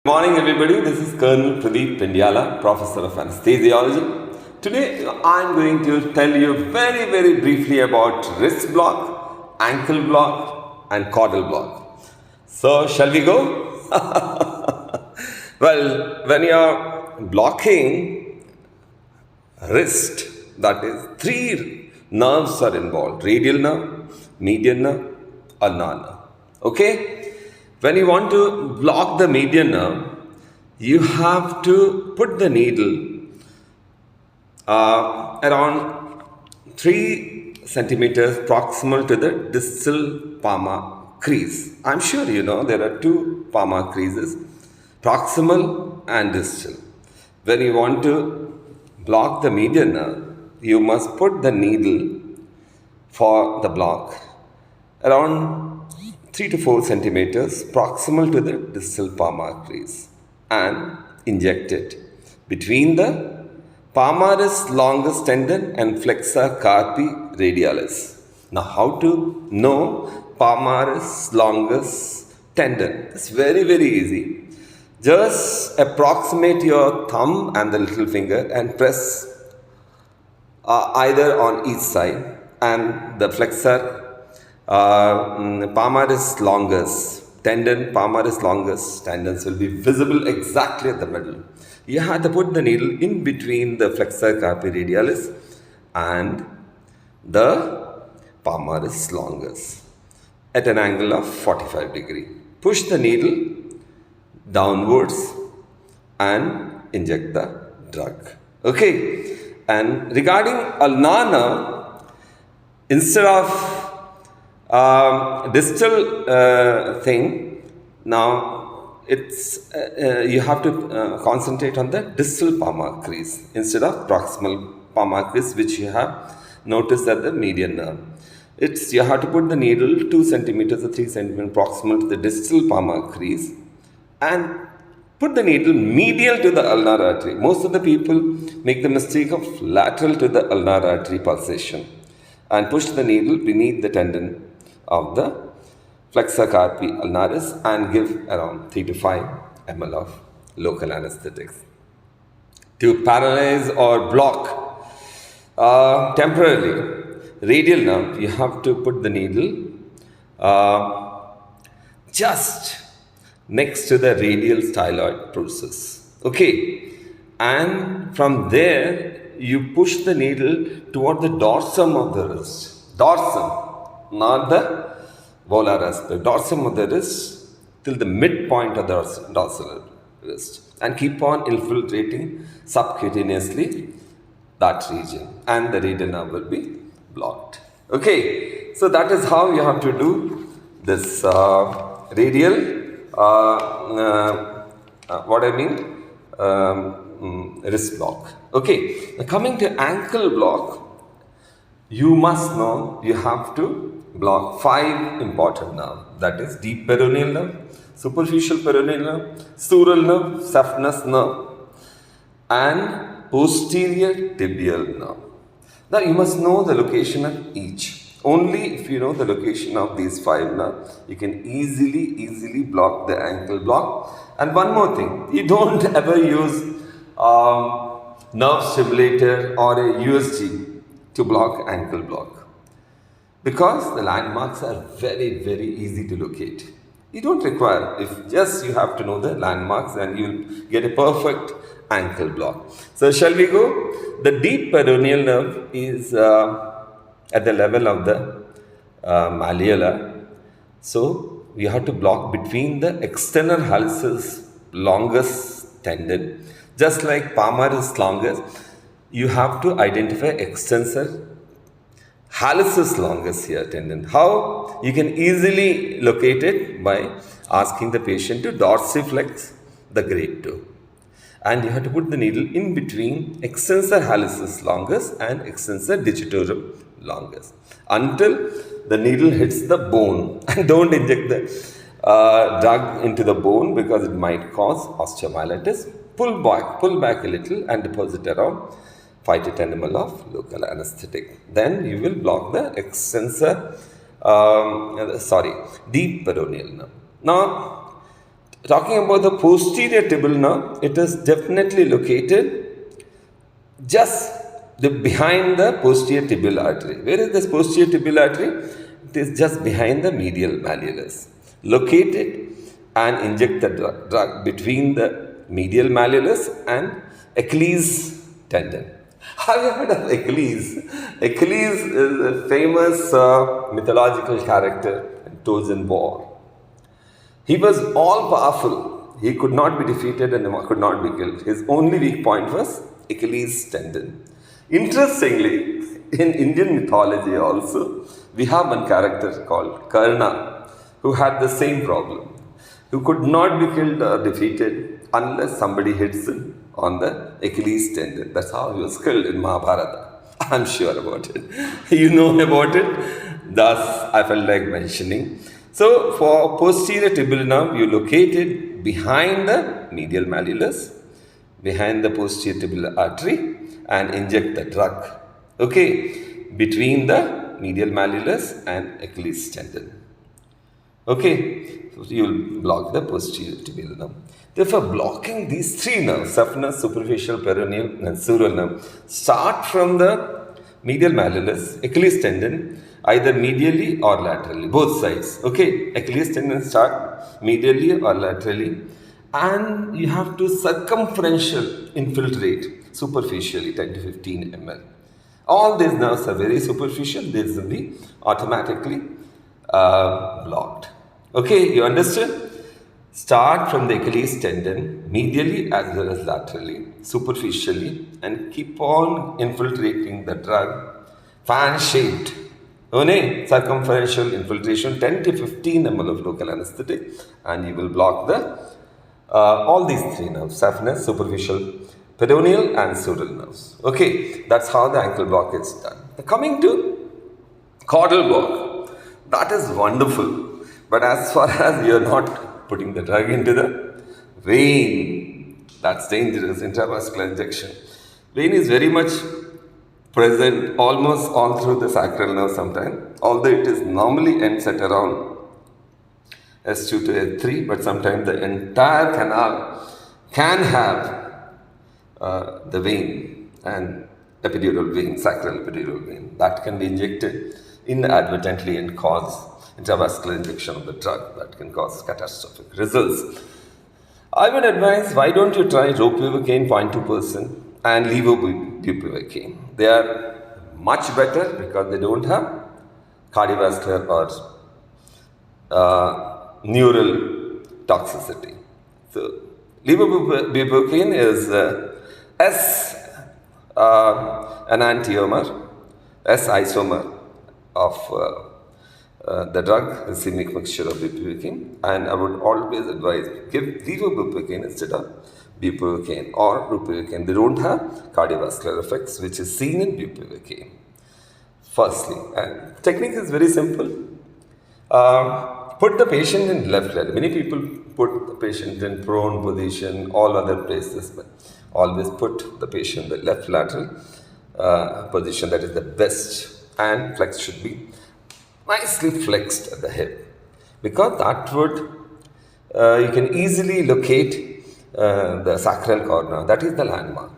Good morning, everybody. This is Colonel Pradeep Pendiala, Professor of Anesthesiology. Today, I'm going to tell you very briefly about wrist block, ankle block, and caudal block. So, shall we go? Well, when you're blocking wrist, that is, three nerves are involved: radial nerve, median nerve, ulnar nerve. Okay? When you want to block the median nerve, you have to put the needle around 3 centimeters proximal to the distal palmar crease. I'm sure you know there are two palmar creases, proximal and distal. When you want to block the median nerve, you must put the needle for the block around 3 to 4 centimeters proximal to the distal palmar crease and inject it between the palmaris longus tendon and flexor carpi radialis. Now, how to know palmaris longus tendon? It's very easy. Just approximate your thumb and the little finger and press either on each side, and the flexor palmaris longus tendons will be visible exactly at the middle. You have to put the needle in between the flexor carpi radialis and the palmaris longus at an angle of 45 degree. Push the needle downwards and inject the drug. Okay. And regarding ulnar nerve, instead of distal thing, now it's you have to concentrate on the distal palmar crease instead of proximal palmar crease, which you have noticed at the median nerve. You have to put the needle 2 centimeters or 3 centimeters proximal to the distal palmar crease and put the needle medial to the ulnar artery. Most of the people make the mistake of lateral to the ulnar artery pulsation and push the needle beneath the tendon of the flexor carpi ulnaris and give around 3 to 5 ml of local anesthetics. To paralyze or block temporarily radial nerve, you have to put the needle just next to the radial styloid process. Okay, and from there you push the needle toward the dorsum of the wrist. Dorsum, not the volar aspect. Dorsum of the wrist till the midpoint of the dorsal wrist, and keep on infiltrating subcutaneously that region, and the radial nerve will be blocked. Okay, so that is how you have to do this radial. Wrist block. Okay, now coming to ankle block, you must know you have to block 5 important nerves, that is deep peroneal nerve, superficial peroneal nerve, sural nerve, saphenous nerve, and posterior tibial nerve. Now you must know the location of each. Only if you know the location of these 5 nerves, you can easily block the ankle block. And one more thing, you don't ever use nerve stimulator or a USG to block ankle block, because the landmarks are very easy to locate. You don't require, if just you have to know the landmarks and you'll get a perfect ankle block. So shall we go? The deep peroneal nerve is at the level of the malleolar. So you have to block between the external hallucis longus tendon. Just like palmaris longus, you have to identify extensor hallucis longus here tendon. How? You can easily locate it by asking the patient to dorsiflex the great toe. And you have to put the needle in between extensor hallucis longus and extensor digitorum longus until the needle hits the bone. And don't inject the drug into the bone because it might cause osteomyelitis. Pull back a little and deposit around 5 to 10 ml of local anesthetic. Then you will block the extensor, deep peroneal nerve. Now, Talking about the posterior tibial nerve, it is definitely located just behind the posterior tibial artery. Where is this posterior tibial artery? It is just behind the medial malleolus. Locate it and inject the drug between the medial malleolus and Achilles tendon. Have you heard of Achilles? Achilles is a famous mythological character in Trojan War. He was all powerful. He could not be defeated and could not be killed. His only weak point was Achilles tendon. Interestingly, in Indian mythology also, we have one character called Karna who had the same problem, who could not be killed or defeated unless somebody hits him on the Achilles tendon. That's how he was killed in Mahabharata. I'm sure about it. You know about it. Thus, I felt like mentioning. So, for posterior tibial nerve, you locate it behind the medial malleolus, behind the posterior tibial artery, and inject the drug, okay, between the medial malleolus and Achilles tendon. Okay, so you will block the posterior tibial nerve. Therefore, blocking these three nerves, saphenous, superficial, peroneal, and sural nerve, start from the medial malleolus, Achilles tendon, either medially or laterally, both sides. Okay, Achilles tendon start medially or laterally, and you have to circumferential infiltrate superficially 10 to 15 ml. All these nerves are very superficial, these will be automatically blocked. Okay, you understood? Start from the Achilles tendon medially as well as laterally, superficially, and keep on infiltrating the drug, fan shaped. Circumferential infiltration, 10 to 15 ml of local anesthetic, and you will block the all these three nerves, saphenous, superficial, peroneal, and sural nerves. Okay, that's how the ankle block is done. Coming to caudal block, that is wonderful, but as far as you are not putting the drug into the vein, that's dangerous, intravascular injection. Vein is very much present almost all through the sacral nerve sometimes, although it is normally ends at around S2 to S3, but sometimes the entire canal can have the vein and epidural vein, sacral epidural vein, that can be injected inadvertently and cause intravascular injection of the drug that can cause catastrophic results. I would advise, why don't you try ropivacaine 0.2% and levobupivacaine. They are much better because they don't have cardiovascular or neural toxicity. So, levobupivacaine is an enantiomer, S isomer of the drug, racemic mixture of bupivacaine, and I would always advise give levobupivacaine instead of bupivacaine or ropivacaine. They don't have cardiovascular effects, which is seen in bupivacaine. Firstly, and technique is very simple. Put the patient in left leg. Many people put the patient in prone position, all other places, but always put the patient in the left lateral position. That is the best, and flex should be nicely flexed at the hip, because that would you can easily locate the sacral cornea. That is the landmark.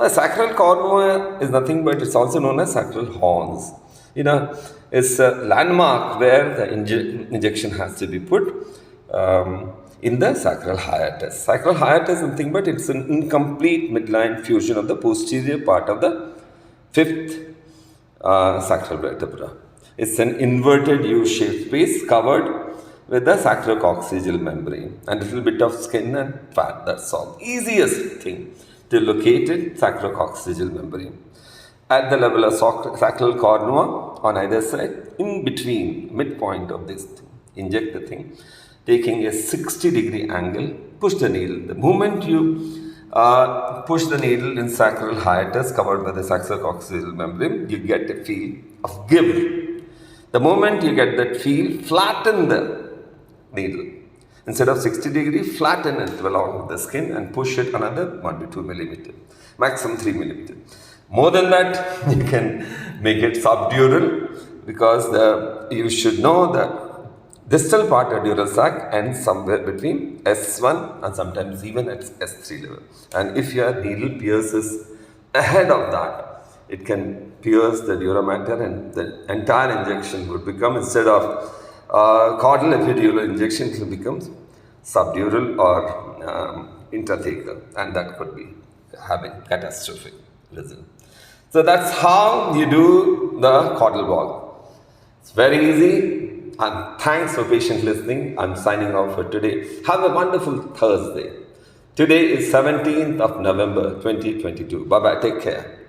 Sacral cornea is nothing but it's also known as sacral horns. It's a landmark where the injection has to be put in the sacral hiatus. Sacral hiatus is nothing but it's an incomplete midline fusion of the posterior part of the fifth sacral vertebra. It's an inverted U-shaped space covered with the sacrococcygeal membrane and a little bit of skin and fat. That's all. Easiest thing to locate it, sacrococcygeal membrane. At the level of sacral cornea on either side, in between, midpoint of this thing, inject the thing, taking a 60-degree angle, push the needle. The moment you push the needle in sacral hiatus covered by the sacrococcygeal membrane, you get a feel of give. The moment you get that feel, flatten the needle. Instead of 60 degree, flatten it along the skin and push it another 1 to 2 millimeter, maximum 3 millimeter. More than that, you can make it subdural, because you should know that distal part of dural sac ends somewhere between S1 and sometimes even at S3 level. And if your needle pierces ahead of that, it can pierce the dura mater and the entire injection would become, instead of caudal epidural injection, it will become subdural or intrathecal, and that could be having catastrophic result. So that's how you do the caudal block. It's very easy, and thanks for patient listening. I'm signing off for today. Have a wonderful Thursday. Today is 17th of November 2022. Bye bye. Take care.